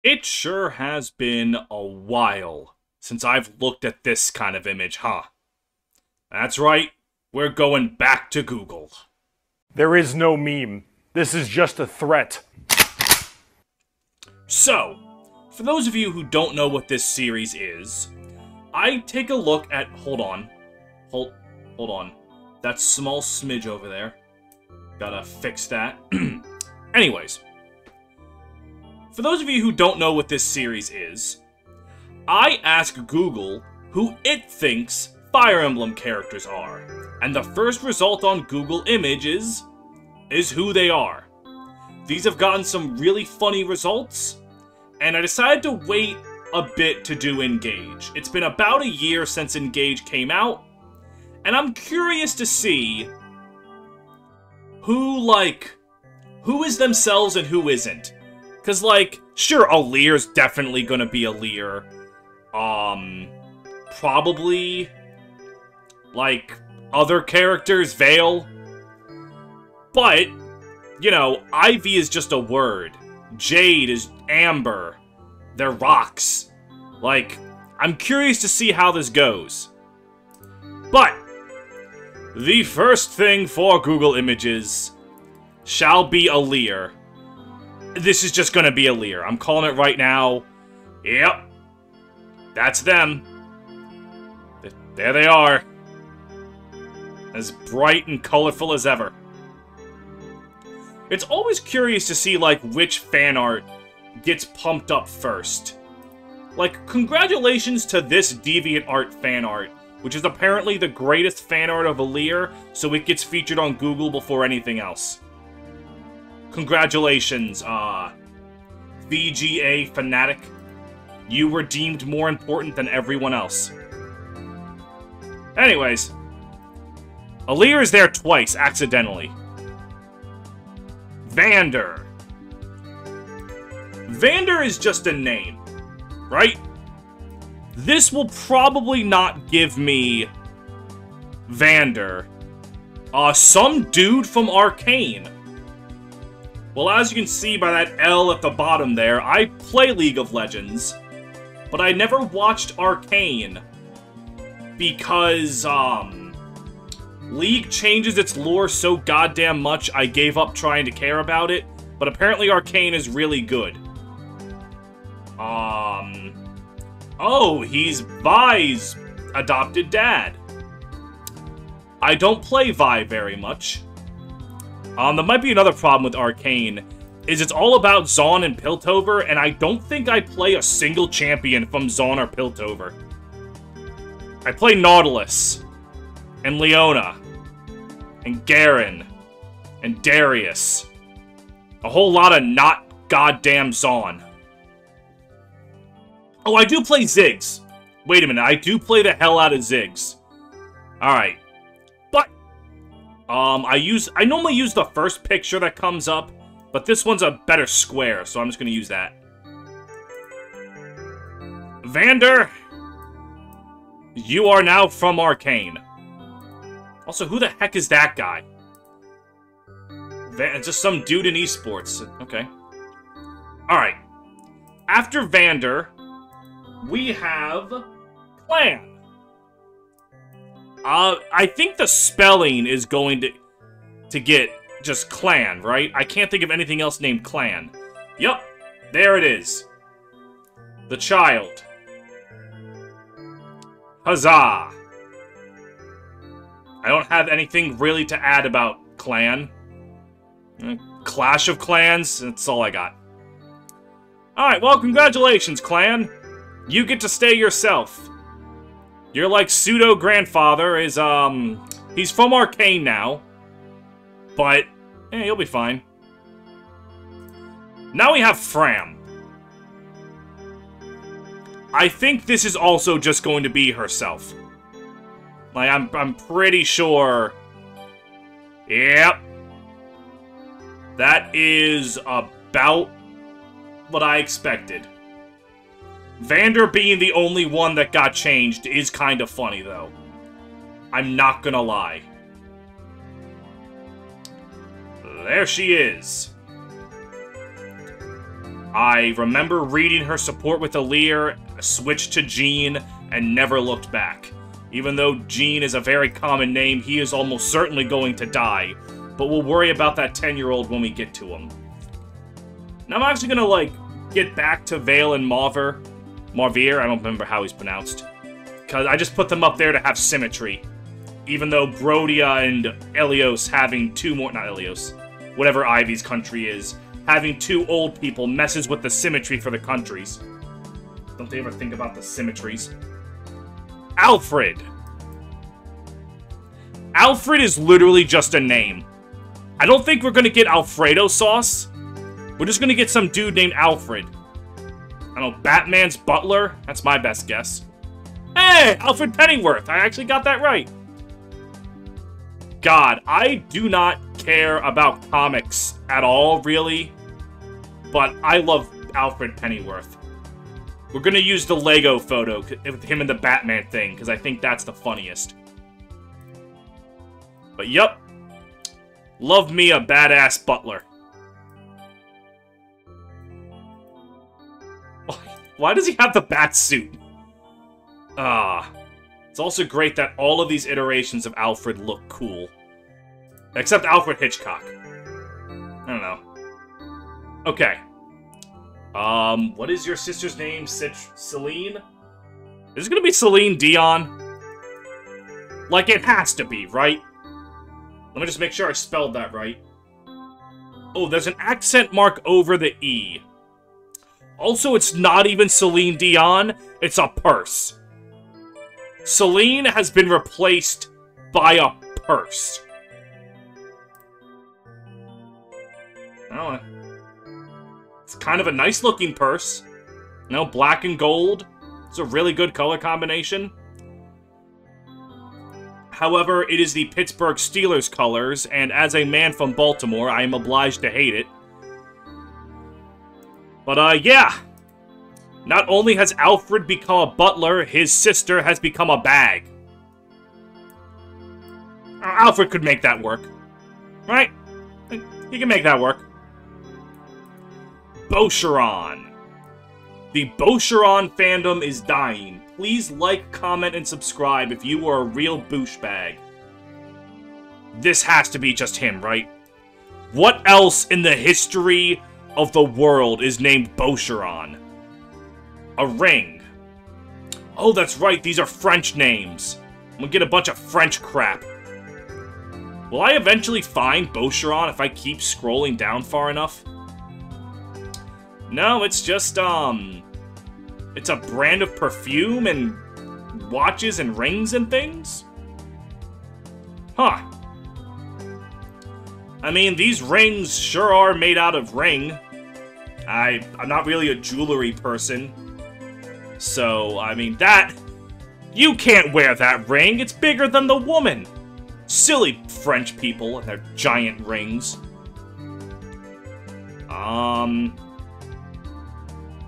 It sure has been a while since I've looked at this kind of image, huh? That's right, we're going back to Google. There is no meme. This is just a threat. So, for those of you who don't know what this series is, I take a look at... Hold on. Hold on. That small smidge over there. Gotta fix that. Anyways. For those of you who don't know what this series is, I ask Google who it thinks Fire Emblem characters are. And the first result on Google Images is who they are. These have gotten some really funny results, and I decided to wait a bit to do Engage. It's been about a year since Engage came out, and I'm curious to see who is themselves and who isn't. Cause, sure, a Leer's definitely gonna be a Leer. Probably, other characters, Vale. But, you know, Ivy is just a word. Jade is amber. They're rocks. I'm curious to see how this goes. But, the first thing for Google Images shall be a Leer. This is just gonna be a Leer. I'm calling it right now. Yep. That's them. There they are. As bright and colorful as ever. It's always curious to see, which fan art gets pumped up first. Congratulations to this DeviantArt fan art, which is apparently the greatest fan art of a Leer, so it gets featured on Google before anything else. Congratulations, VGA Fanatic. You were deemed more important than everyone else. Anyways, a Leer is there twice, accidentally. Vander. Vander is just a name, right? This will probably not give me Vander. Some dude from Arcane. Well, as you can see by that L at the bottom there, I play League of Legends, but I never watched Arcane because, League changes its lore so goddamn much I gave up trying to care about it, but apparently Arcane is really good. Oh, he's Vi's adopted dad. I don't play Vi very much. There might be another problem with Arcane, is it's all about Zaun and Piltover, and I don't think I play a single champion from Zaun or Piltover. I play Nautilus, and Leona, and Garen, and Darius. A whole lot of not goddamn Zaun. Oh, I do play Ziggs. Wait a minute, I do play the hell out of Ziggs. Alright. But, I normally use the first picture that comes up, but this one's a better square, so I'm just gonna use that. Vander, you are now from Arcane. Also, who the heck is that guy? Just some dude in esports. Okay. Alright. After Vander, we have Clan. I think the spelling is going to get just Clan, right? I can't think of anything else named Clan. Yup, there it is. The child. Huzzah! I don't have anything really to add about Clan. Clash of Clans, that's all I got. Alright, well, congratulations, Clan. You get to stay yourself. Your, pseudo-grandfather is, he's from Arcane now. But, you'll be fine. Now we have Fram. I think this is also just going to be herself. I'm pretty sure... Yep. That is about what I expected. Vander being the only one that got changed is kind of funny, though. I'm not gonna lie. There she is. I remember reading her support with Leer, switched to Jean, and never looked back. Even though Jean is a very common name, he is almost certainly going to die. But we'll worry about that 10-year-old when we get to him. Now I'm actually gonna, like, get back to Vale and Marver. Marvier, I don't remember how he's pronounced. Because I just put them up there to have symmetry. Even though Brodia and Elios having two more... Not Elios. Whatever Ivy's country is. Having two old people messes with the symmetry for the countries. Don't they ever think about the symmetries? Alfred. Alfred is literally just a name. I don't think we're gonna get Alfredo sauce. We're just gonna get some dude named Alfred. I don't know, Batman's butler? That's my best guess. Hey, Alfred Pennyworth. I actually got that right. God, I do not care about comics at all, really. But I love Alfred Pennyworth. We're gonna use the Lego photo with him and the Batman thing, because I think that's the funniest. But yup. Love me a badass butler. Why does he have the bat suit? It's also great that all of these iterations of Alfred look cool. Except Alfred Hitchcock. I don't know. Okay. What is your sister's name? Celine? Is it gonna be Celine Dion? Like, it has to be, right? Let me just make sure I spelled that right. Oh, there's an accent mark over the E. Also, it's not even Celine Dion, it's a purse. Celine has been replaced by a purse. Oh, it's kind of a nice looking purse. You know, black and gold. It's a really good color combination. However, it is the Pittsburgh Steelers colors, and as a man from Baltimore, I am obliged to hate it. But, yeah. Not only has Alfred become a butler, his sister has become a bag. Alfred could make that work. Right? He can make that work. Boiron. The Boiron fandom is dying. Please like, comment, and subscribe if you are a real douchebag. This has to be just him, right? What else in the history of the world is named Boiron? A ring. Oh, that's right, these are French names. I'm gonna get a bunch of French crap. Will I eventually find Boiron if I keep scrolling down far enough? No, it's just, it's a brand of perfume and watches and rings and things? Huh. I mean, these rings sure are made out of ring. I'm not really a jewelry person. So, I mean, that... You can't wear that ring! It's bigger than the woman! Silly French people and their giant rings.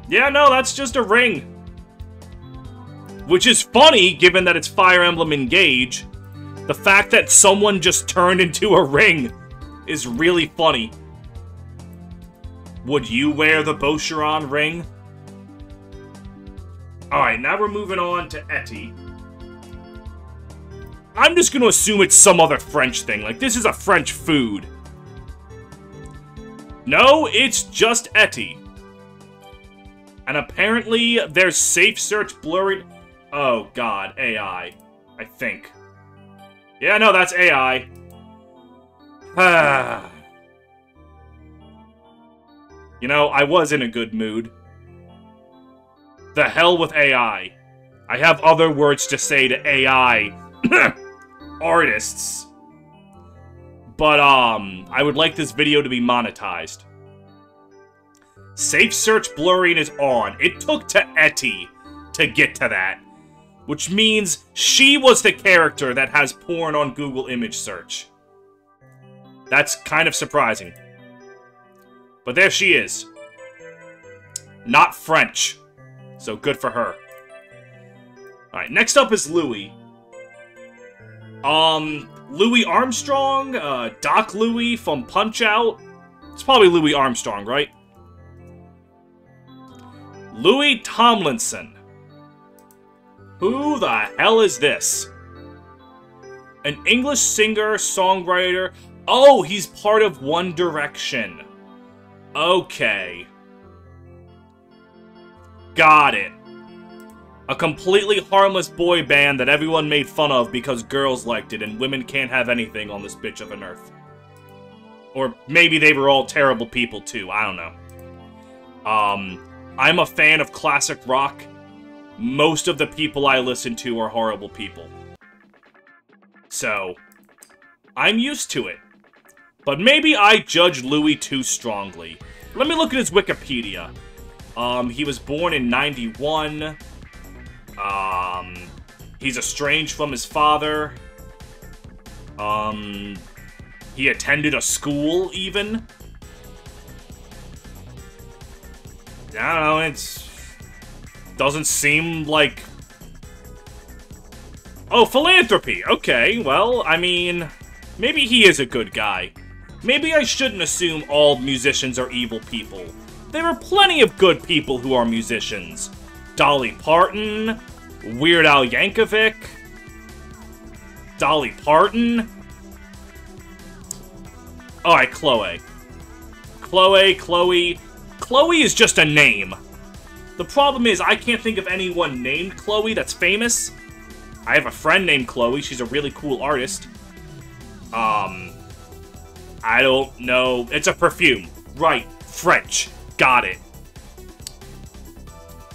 Yeah, no, that's just a ring. Which is funny, given that it's Fire Emblem Engage. The fact that someone just turned into a ring is really funny. Would you wear the Boiron ring? Alright, now we're moving on to Etty. I'm just gonna assume it's some other French thing. Like, this is a French food. No, it's just Etty. And apparently, there's safe search blurry... Oh, God. AI. I think. Yeah, no, that's AI. You know, I was in a good mood. The hell with AI. I have other words to say to AI artists. But, I would like this video to be monetized. Safe search blurring is on. It took to Etty to get to that. Which means she was the character that has porn on Google image search. That's kind of surprising. But there she is. Not French. So good for her. Alright, next up is Louie. Louie Armstrong? Doc Louie from Punch-Out? It's probably Louie Armstrong, right? Louie Tomlinson. Who the hell is this? An English singer, songwriter. Oh, he's part of One Direction. Okay. Got it. A completely harmless boy band that everyone made fun of because girls liked it and women can't have anything on this bitch of an earth. Or maybe they were all terrible people too, I don't know. I'm a fan of classic rock. Most of the people I listen to are horrible people. So, I'm used to it. But maybe I judge Louie too strongly. Let me look at his Wikipedia. He was born in 91. He's estranged from his father. He attended a school, even. I don't know, it's... doesn't seem like... Oh, philanthropy! Okay, well, I mean... maybe he is a good guy. Maybe I shouldn't assume all musicians are evil people. There are plenty of good people who are musicians. Dolly Parton... Weird Al Yankovic... Dolly Parton... Alright, Chloe. Chloe... Chloe is just a name. The problem is, I can't think of anyone named Chloe that's famous. I have a friend named Chloe. She's a really cool artist. I don't know. It's a perfume. Right. French. Got it.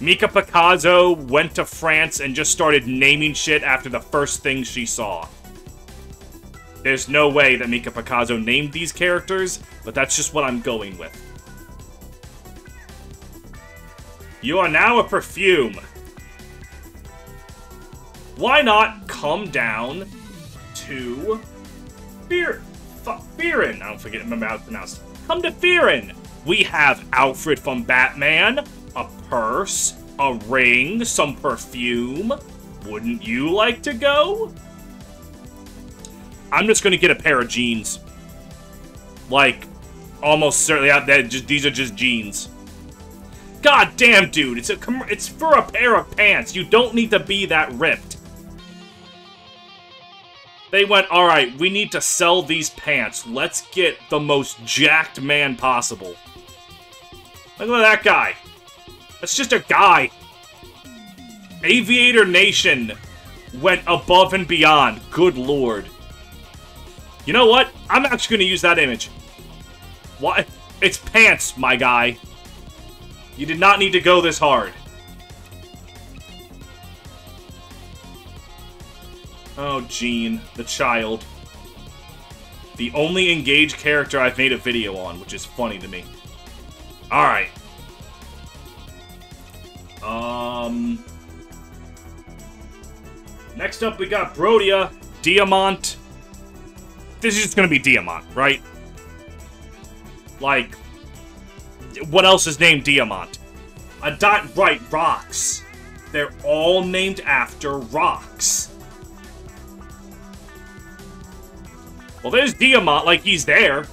Mika Picasso went to France and just started naming shit after the first thing she saw. There's no way that Mika Picasso named these characters, but that's just what I'm going with. You are now a perfume. Why not come down to Fearin? I don't forget how to pronounce. Come to Fearin. We have Alfred from Batman, a purse, a ring, some perfume. Wouldn't you like to go? I'm just gonna get a pair of jeans. Like, almost certainly, these are just jeans. God damn, dude, it's for a pair of pants. You don't need to be that ripped. They went, alright, we need to sell these pants. Let's get the most jacked man possible. Look at that guy. That's just a guy. Aviator Nation went above and beyond. Good lord. You know what? I'm actually going to use that image. What? It's pants, my guy. You did not need to go this hard. Oh, Jean, the child. The only engaged character I've made a video on, which is funny to me. Alright. Next up, we got Brodia, Diamant. This is just gonna be Diamant, right? Like, what else is named Diamant? Right, rocks. They're all named after rocks. Well, there's Diamant, like he's there.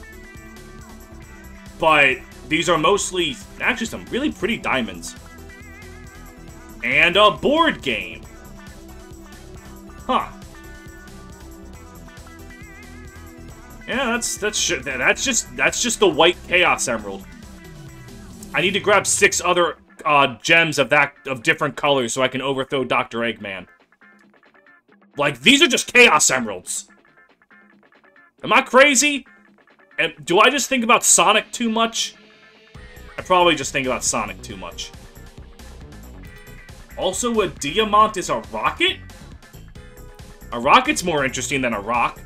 But these are mostly, actually, some really pretty diamonds. And a board game. Huh. Yeah, that's just the white Chaos Emerald. I need to grab 6 other gems of different colors so I can overthrow Dr. Eggman. Like, these are just Chaos Emeralds. Am I crazy? And do I just think about Sonic too much? I probably just think about Sonic too much. Also, a Diamant is a rocket? A rocket's more interesting than a rock.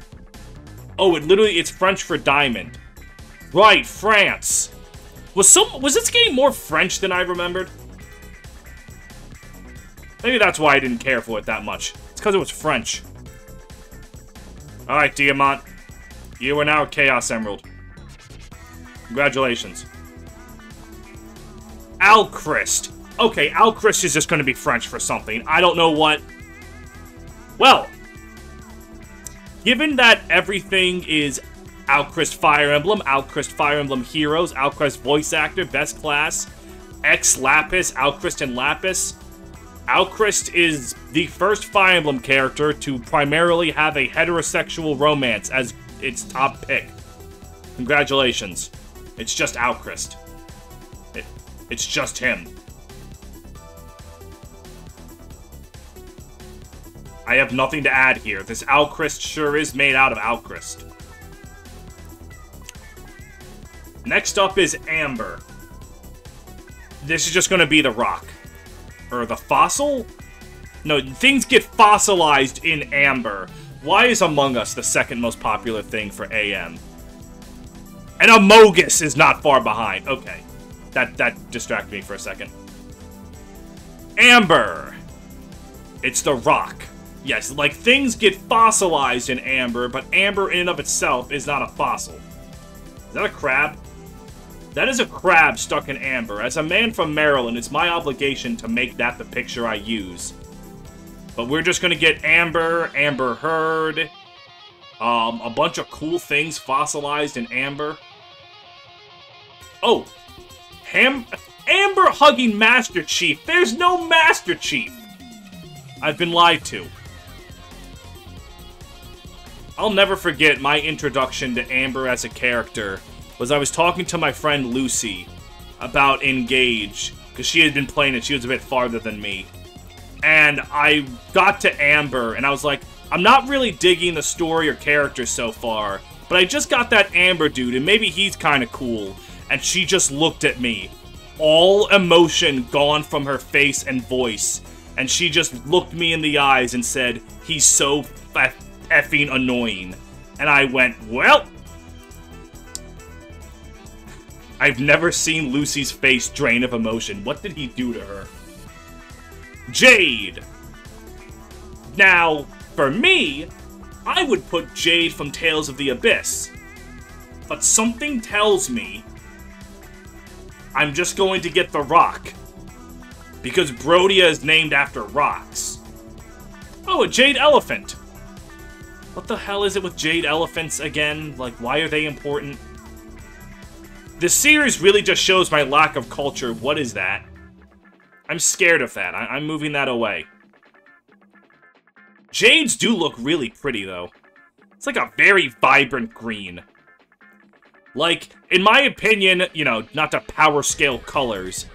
Oh, it's French for diamond. Right, France. Was this game more French than I remembered? Maybe that's why I didn't care for it that much. It's because it was French. Alright, Diamant. You are now a Chaos Emerald. Congratulations. Alchrist. Okay, Alchrist is just going to be French for something. I don't know what. Well, given that everything is Alchrist Fire Emblem Heroes, Alchrist Voice Actor, Best Class, Lapis, Alchrist and Lapis. Alchrist is the first Fire Emblem character to primarily have a heterosexual romance as its top pick. Congratulations. It's just Alchrist. It's just him. I have nothing to add here. This Alchrist sure is made out of Alchrist. Next up is Amber. This is just going to be the rock. Or the fossil? No, things get fossilized in Amber. Why is Among Us the second most popular thing for AM? And Amogus is not far behind. Okay. That distracted me for a second. Amber. It's the rock. Yes, like, things get fossilized in Amber, but Amber in and of itself is not a fossil. Is that a crab? That is a crab stuck in Amber. As a man from Maryland, it's my obligation to make that the picture I use. But we're just gonna get Amber, Amber Heard, a bunch of cool things fossilized in Amber. Oh! Amber hugging Master Chief! There's no Master Chief! I've been lied to. I'll never forget my introduction to Amber as a character was I was talking to my friend Lucy about Engage, because she had been playing it, she was a bit farther than me. And I got to Amber, and I was like, I'm not really digging the story or character so far, but I just got that Amber dude, and maybe he's kind of cool. And she just looked at me, all emotion gone from her face and voice, and she just looked me in the eyes and said, he's so effing annoying. And I went, well, I've never seen Lucy's face drain of emotion. What did he do to her? Jade! Now, for me, I would put Jade from Tales of the Abyss. But something tells me I'm just going to get the rock. Because Brodia is named after rocks. Oh, a Jade Elephant! What the hell is it with Jade Elephants again? Like, why are they important? This series really just shows my lack of culture. What is that? I'm scared of that. I'm moving that away. Jades do look really pretty, though. It's like a very vibrant green. Like, in my opinion, you know, not to power scale colors,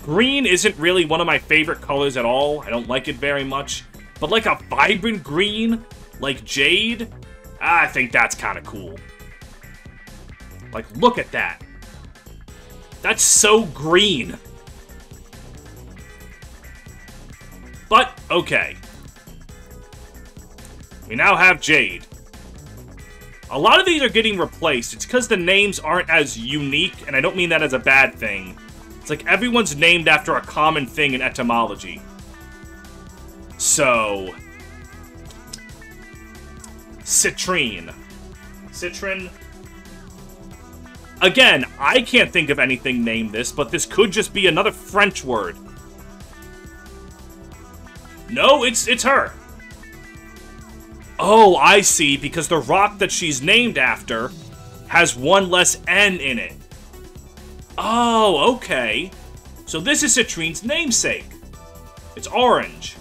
green isn't really one of my favorite colors at all. I don't like it very much. But like a vibrant green, like Jade, I think that's kind of cool. Like, look at that. That's so green. But, okay. We now have Jade. A lot of these are getting replaced. It's because the names aren't as unique, and I don't mean that as a bad thing. It's like everyone's named after a common thing in etymology. So... Citrine. Citrin. Again, I can't think of anything named this, but this could just be another French word. No, it's her. Oh, I see, because the rock that she's named after has one less N in it. Oh, okay. So this is Citrine's namesake. It's orange.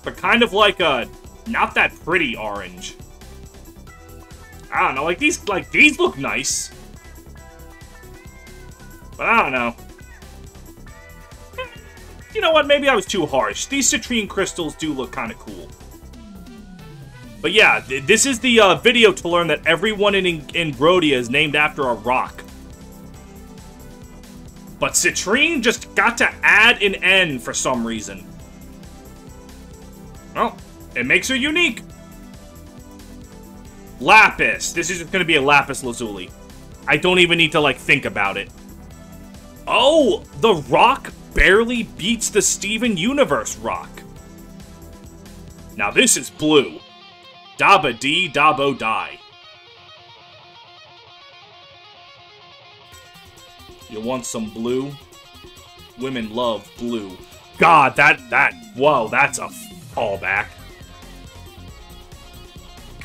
But kind of like a not that pretty orange. I don't know, like these look nice. But I don't know. You know what, maybe I was too harsh. These citrine crystals do look kind of cool. But yeah, this is the video to learn that everyone in Brodia is named after a rock. But Citrine just got to add an N for some reason. Well, it makes her unique. Lapis. This is going to be a Lapis Lazuli. I don't even need to, like, think about it. Oh, the rock barely beats the Steven Universe rock. Now this is blue. Daba dee, dabo die. You want some blue? Women love blue. God, whoa, that's a fallback.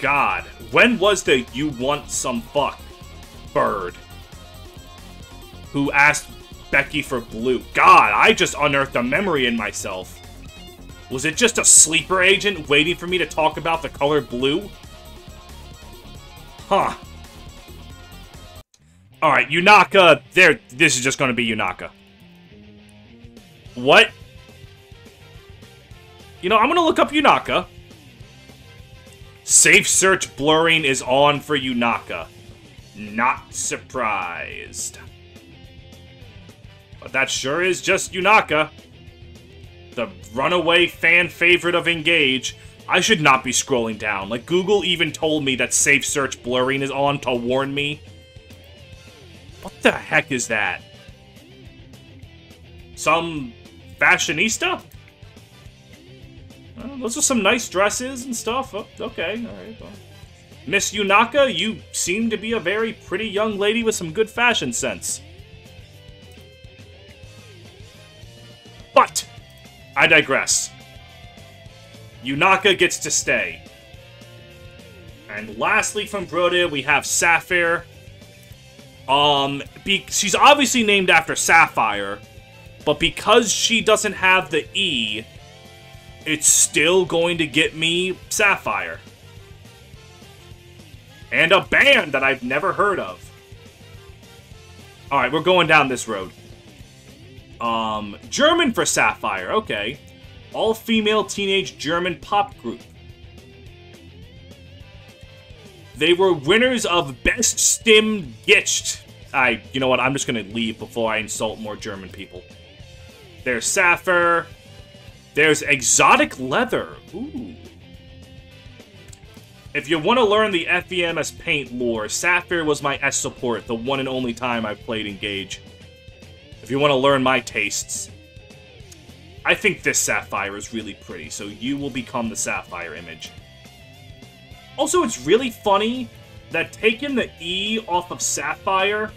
God, when was the you want some fuck bird who asked Becky for blue. God, I just unearthed a memory in myself. Was it just a sleeper agent waiting for me to talk about the color blue? Huh. Alright, Yunaka. There. This is just going to be Yunaka. What? You know, I'm going to look up Yunaka. Safe search blurring is on for Yunaka. Not surprised. But that sure is just Yunaka. The runaway fan favorite of Engage. I should not be scrolling down. Like, Google even told me that safe search blurring is on to warn me. What the heck is that? Some fashionista? Those are some nice dresses and stuff. Oh, okay, alright. Well. Miss Yunaka, you seem to be a very pretty young lady with some good fashion sense. But, I digress. Yunaka gets to stay. And lastly from Broda, we have Sapphire. She's obviously named after Sapphire, but because she doesn't have the E, it's still going to get me Sapphire. And a band that I've never heard of. Alright, we're going down this road. German for Sapphire, okay. All-female teenage German pop group. They were winners of Best Stim Gitcht. You know what, I'm just gonna leave before I insult more German people. There's Sapphire. There's Exotic Leather. Ooh. If you want to learn the FEMS Paint lore, Sapphire was my S support the one and only time I've played Engage. If you want to learn my tastes. I think this Sapphire is really pretty, so you will become the Sapphire image. Also, it's really funny that taking the E off of Sapphire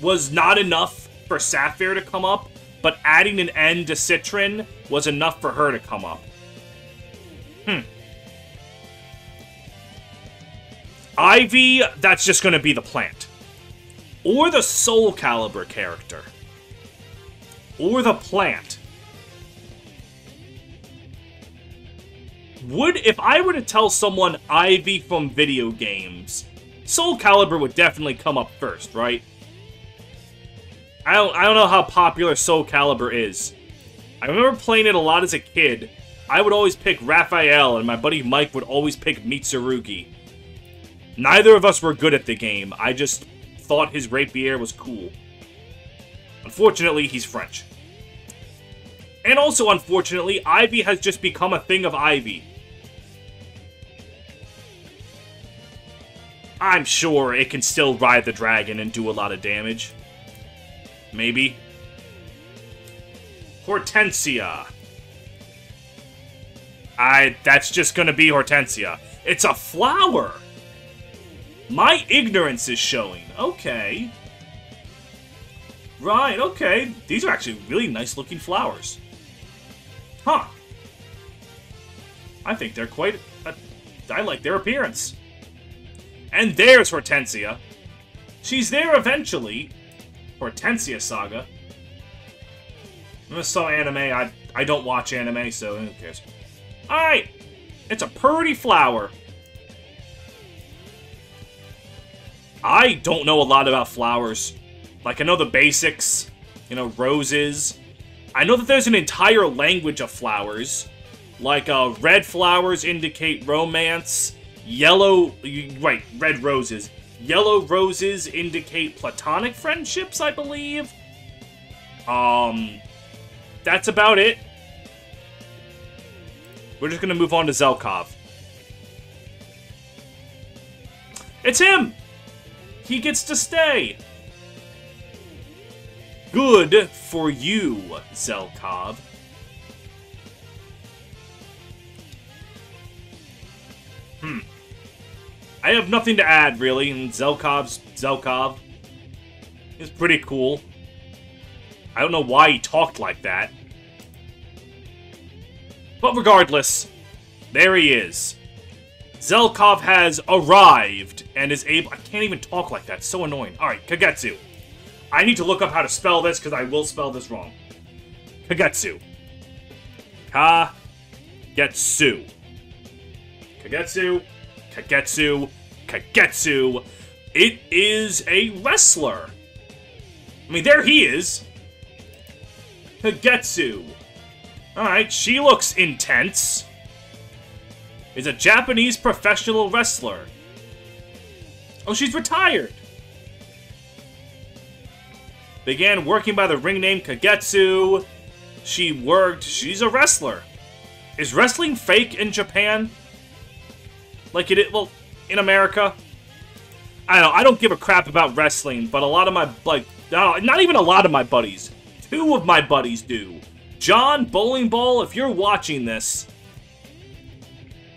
was not enough for Sapphire to come up, but adding an N to Citron was enough for her to come up. Ivy, that's just going to be the plant. Or the Soul Calibur character. Or the plant. If I were to tell someone Ivy from video games, Soul Calibur would definitely come up first, right? I don't know how popular Soul Calibur is. I remember playing it a lot as a kid. I would always pick Raphael, and my buddy Mike would always pick Mitsurugi. Neither of us were good at the game. I just thought his rapier was cool. Unfortunately, he's French. And also, unfortunately, Ivy has just become a thing of Ivy. I'm sure it can still ride the dragon and do a lot of damage. Maybe. Hortensia. That's just gonna be Hortensia. It's a flower! My ignorance is showing. Okay. Right, okay. These are actually really nice looking flowers. Huh. I think they're quite... I like their appearance. And there's Hortensia. She's there eventually. Hortensia Saga. I saw anime. I don't watch anime, so who cares? Alright. It's a pretty flower. I don't know a lot about flowers. Like, I know the basics. You know, roses. I know that there's an entire language of flowers. Like, red flowers indicate romance. Red roses. Yellow roses indicate platonic friendships, I believe. That's about it. We're just gonna move on to Zelkov. It's him! He gets to stay! Good for you, Zelkov. I have nothing to add, really, and Zelkov's Zelkov. He's pretty cool. I don't know why he talked like that. But regardless, there he is. Zelkov has arrived and is able... I can't even talk like that. It's so annoying. Alright, Kagetsu. I need to look up how to spell this, because I will spell this wrong. Kagetsu. Kagetsu. Kagetsu. Kagetsu. Kagetsu. It is a wrestler. I mean, there he is. Kagetsu. Alright, she looks intense. Is a Japanese professional wrestler. Oh, she's retired. Began working by the ring name Kagetsu. She's a wrestler. Is wrestling fake in Japan? Like it is, well, in America? I don't know, I don't give a crap about wrestling, but a lot of my, not even a lot of my buddies. 2 of my buddies do. John, Bowling Ball, if you're watching this,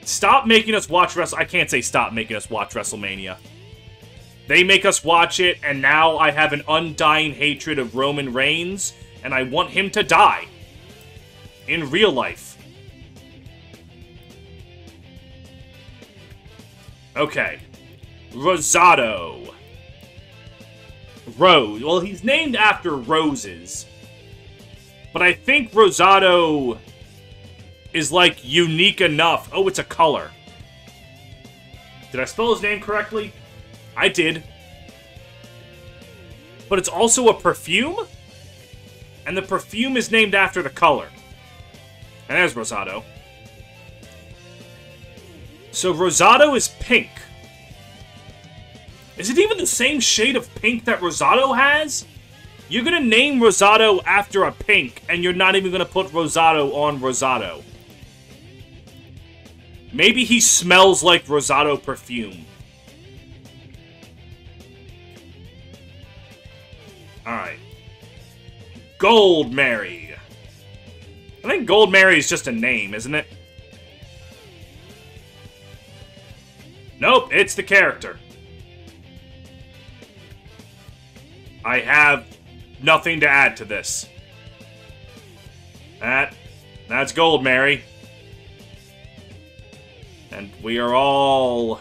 stop making us watch I can't say stop making us watch WrestleMania. They make us watch it, and now I have an undying hatred of Roman Reigns, and I want him to die. In real life. Okay. Rosado. Rose. Well, he's named after roses. But I think Rosado is, like, unique enough. Oh, it's a color. Did I spell his name correctly? I did. But it's also a perfume? And the perfume is named after the color. And there's Rosado. So Rosado is pink. Is it even the same shade of pink that Rosado has? You're gonna name Rosado after a pink, and you're not even gonna put Rosado on Rosado. Maybe he smells like Rosado perfume. Alright. Gold Mary. I think Gold Mary is just a name, isn't it? Nope, it's the character. I have nothing to add to this. That's Gold Mary. And we are all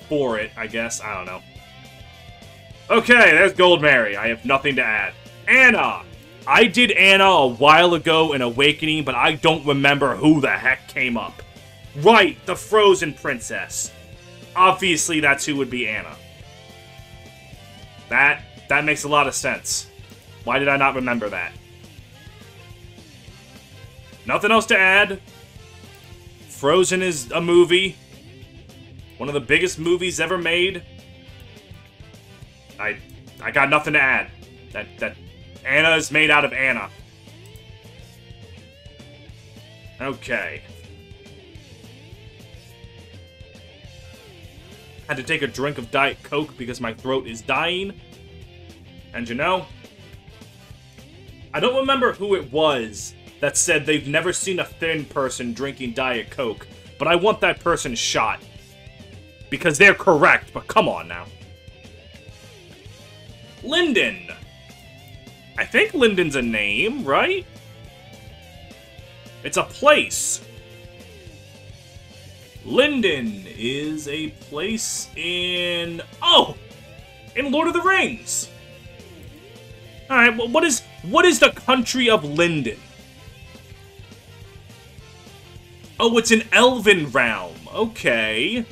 for it, I guess. I don't know. Okay, there's Gold Mary. I have nothing to add. Anna! I did Anna a while ago in Awakening, but I don't remember who the heck came up. Right, the Frozen Princess. Obviously, that's who would be Anna. That makes a lot of sense. Why did I not remember that? Nothing else to add. Frozen is a movie. One of the biggest movies ever made. I got nothing to add. That Anna is made out of Anna. Okay. Had to take a drink of Diet Coke because my throat is dying. And you know, I don't remember who it was that said they've never seen a thin person drinking Diet Coke, but I want that person shot. Because they're correct, but come on now. Linden. I think Linden's a name, right? It's a place. Linden is a place in... Oh! In Lord of the Rings! Alright, well, what is the country of Linden? Oh, it's an elven realm. Okay.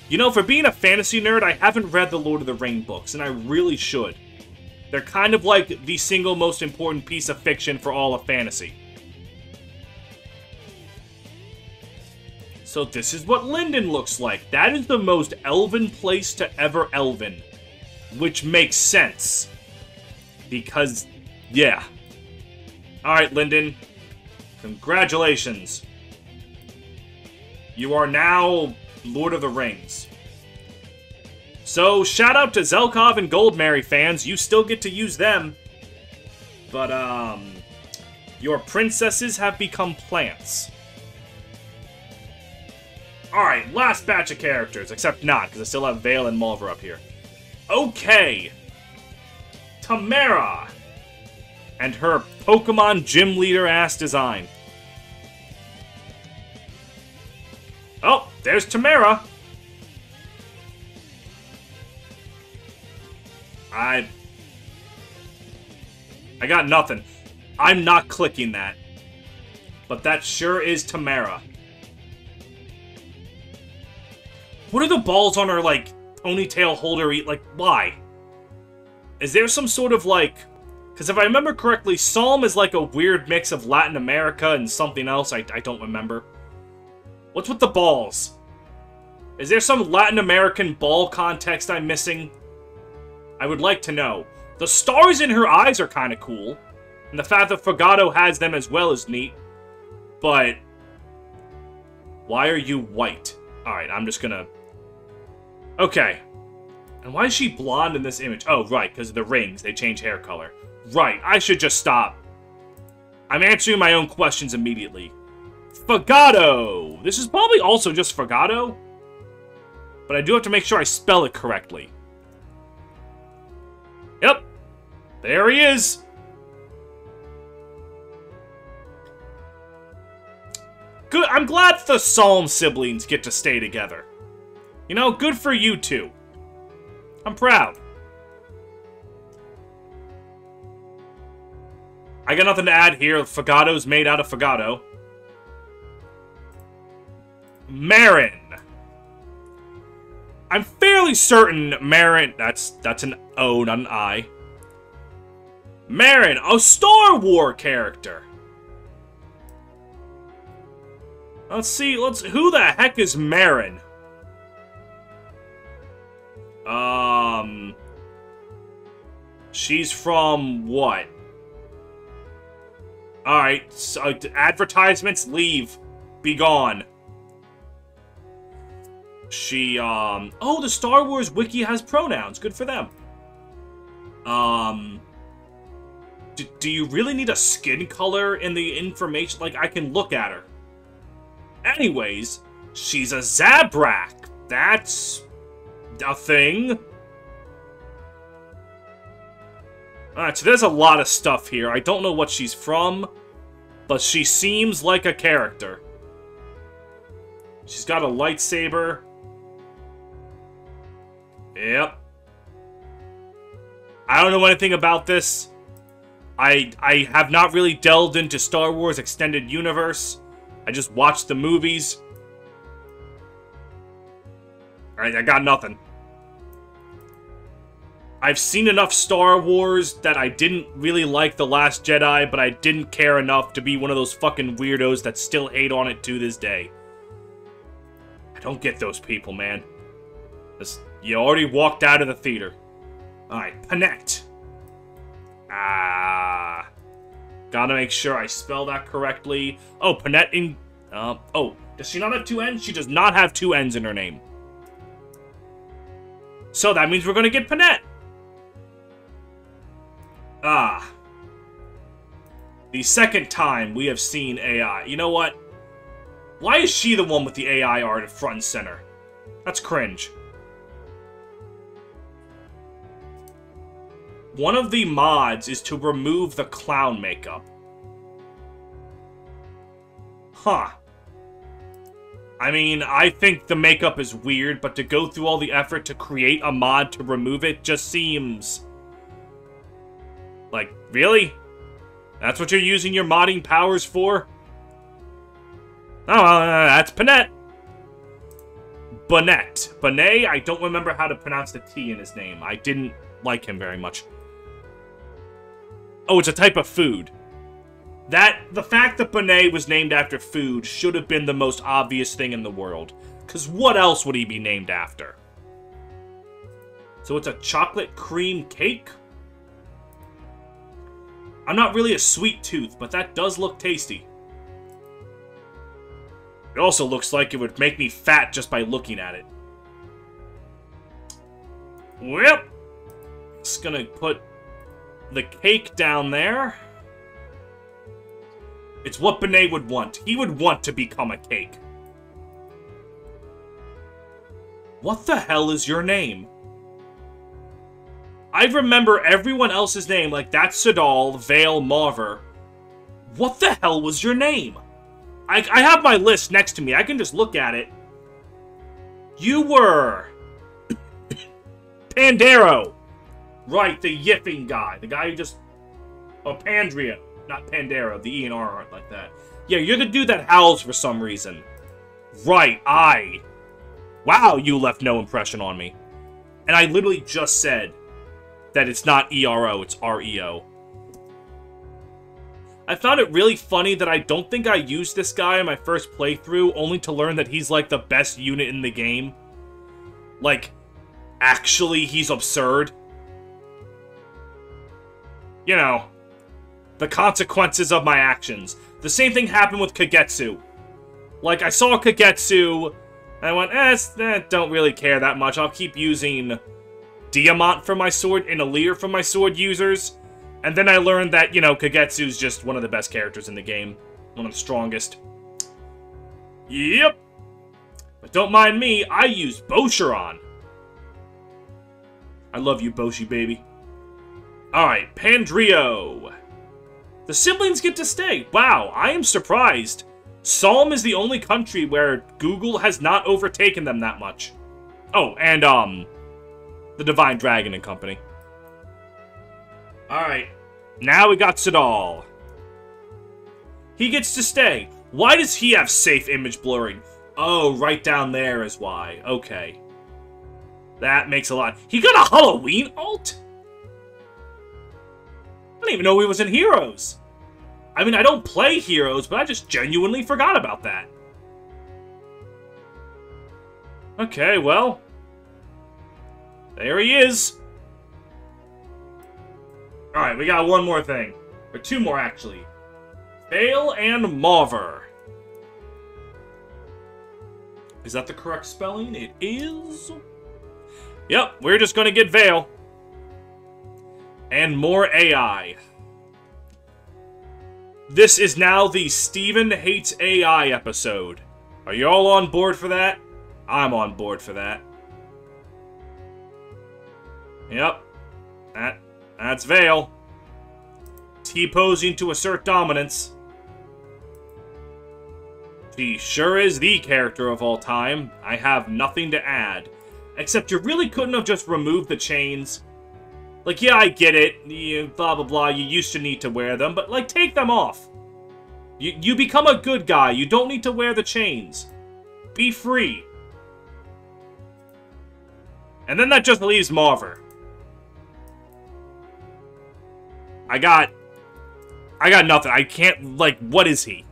You know, for being a fantasy nerd, I haven't read the Lord of the Ring books, and I really should. They're kind of like the single most important piece of fiction for all of fantasy. So this is what Linden looks like. That is the most elven place to ever elven. Which makes sense. Because, yeah. Alright, Linden. Congratulations. You are now Lord of the Rings. So, shout out to Zelkov and Gold Mary fans. You still get to use them. But, your princesses have become plants. Alright, last batch of characters. Except not, because I still have Vale and Mulver up here. Okay. Tamara. And her Pokemon gym leader ass design. Oh, there's Tamara. I got nothing. I'm not clicking that. But that sure is Tamara. What are the balls on her, like, ponytail holder? Like, why? Is there some sort of, like... Because if I remember correctly, Psalm is like a weird mix of Latin America and something else I don't remember. What's with the balls? Is there some Latin American ball context I'm missing? I would like to know. The stars in her eyes are kind of cool. And the fact that Fato has them as well is neat. But... why are you white? Alright, I'm just gonna... Okay. And why is she blonde in this image? Oh, right, because of the rings. They change hair color. Right, I should just stop. I'm answering my own questions immediately. Fato! This is probably also just Fato. But I do have to make sure I spell it correctly. Yep. There he is. Good. I'm glad the Psalm siblings get to stay together. You know, good for you two. I'm proud. I got nothing to add here. Fagato's made out of Fato. Marin. I'm fairly certain Marin... That's an O, not an I. Marin, a Star Wars character. Let's see, who the heck is Marin? She's from what? Alright, so advertisements, leave. Be gone. She, oh, the Star Wars wiki has pronouns. Good for them. Do you really need a skin color in the information? Like, I can look at her. Anyways, she's a Zabrak. That's a thing. Alright, so there's a lot of stuff here. I don't know what she's from, but she seems like a character. She's got a lightsaber. Yep. I don't know anything about this. I have not really delved into Star Wars Extended Universe. I just watched the movies. Alright, I got nothing. I've seen enough Star Wars that I didn't really like The Last Jedi, but I didn't care enough to be one of those fucking weirdos that still hate on it to this day. I don't get those people, man. You already walked out of the theater. Alright, Panet. Gotta make sure I spell that correctly. Oh, Panet in... oh, does she not have two N's? She does not have two N's in her name. So that means we're gonna get Panet. The second time we have seen AI. You know what? Why is she the one with the AI art at front and center? That's cringe. One of the mods is to remove the clown makeup. Huh. I mean, I think the makeup is weird, but to go through all the effort to create a mod to remove it just seems... like, really? That's what you're using your modding powers for? Oh, that's Panet. Banet. Banet? I don't remember how to pronounce the T in his name. I didn't like him very much. Oh, it's a type of food. The fact that Panet was named after food should have been the most obvious thing in the world. Because what else would he be named after? So it's a chocolate cream cake? I'm not really a sweet tooth, but that does look tasty. It also looks like it would make me fat just by looking at it. Well, just gonna put the cake down there. It's what Panet would want. He would want to become a cake. What the hell is your name? I remember everyone else's name, like that's Sadal, Vale, Marver. What the hell was your name? I have my list next to me. I can just look at it. You were... Pandero. Right, the yipping guy. The guy who just... Oh, Pandria. Not Pandera. The E and R aren't like that. Yeah, you're the dude that howls for some reason. Right, Wow, you left no impression on me. And I literally just said that it's not ERO, it's REO. I found it really funny that I don't think I used this guy in my first playthrough, only to learn that he's like the best unit in the game. Like, actually, he's absurd. You know, the consequences of my actions. The same thing happened with Kagetsu. Like, I saw Kagetsu, and I went, don't really care that much. I'll keep using Diamant for my sword and Leer for my sword users. And then I learned that, you know, Kagetsu's just one of the best characters in the game. One of the strongest. Yep. But don't mind me, I use Boiron. I love you, Boshi, baby. Alright, Pandrio. The siblings get to stay. Wow, I am surprised. Psalm is the only country where Google has not overtaken them that much. Oh, and, the Divine Dragon and company. Alright, now we got Sadal. He gets to stay. Why does he have safe image blurring? Oh, right down there is why. Okay. That makes a lot. He got a Halloween alt? I didn't even know he was in Heroes. I mean, I don't play Heroes, but I just genuinely forgot about that. Okay, well. There he is. Alright, we got one more thing. Or two more, actually. Vale and Mauver. Is that the correct spelling? It is. Yep, we're just gonna get Vale. And more AI. This is now the Steven Hates AI episode. Are you all on board for that? I'm on board for that. Yep. That's Vale. T-posing to assert dominance. She sure is the character of all time. I have nothing to add. Except you really couldn't have just removed the chains. Like, yeah, I get it. Blah, blah, blah. You used to need to wear them. But, like, take them off. You become a good guy. You don't need to wear the chains. Be free. And then that just leaves Mauver. I got nothing. I can't, like, what is he?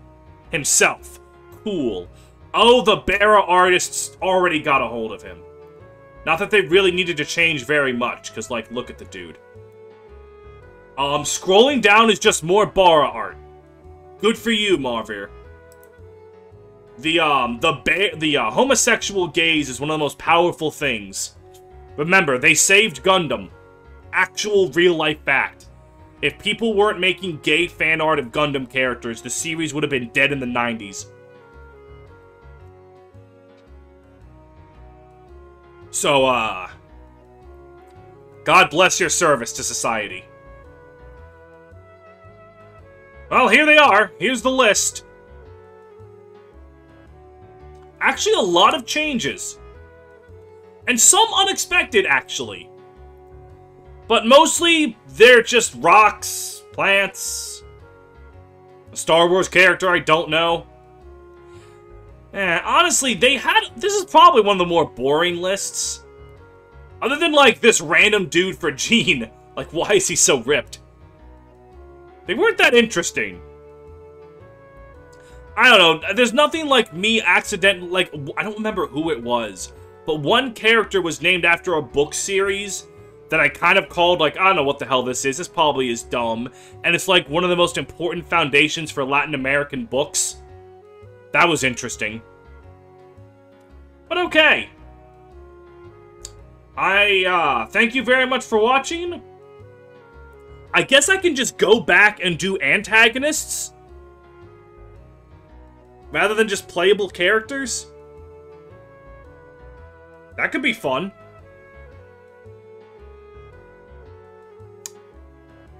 Himself. Cool. Oh, the Bara artists already got a hold of him. Not that they really needed to change very much, because, like, look at the dude. Scrolling down is just more Bara art. Good for you, Marvir. The homosexual gaze is one of the most powerful things. Remember, they saved Gundam. Actual real-life fact. If people weren't making gay fan art of Gundam characters, the series would have been dead in the 90s. So, God bless your service to society. Well, here they are. Here's the list. Actually, a lot of changes. And some unexpected, actually. But mostly, they're just rocks, plants, a Star Wars character I don't know. Honestly, this is probably one of the more boring lists. Other than, like, this random dude for Jean. Like, why is he so ripped? They weren't that interesting. I don't know. There's nothing like me accidentally, like, I don't remember who it was. But one character was named after a book series that I kind of called, like, I don't know what the hell this is. This probably is dumb. And it's, like, one of the most important foundations for Latin American books. That was interesting. But okay. Thank you very much for watching. I guess I can just go back and do antagonists? Rather than just playable characters? That could be fun.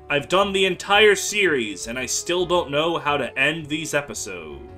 I've done the entire series, and I still don't know how to end these episodes.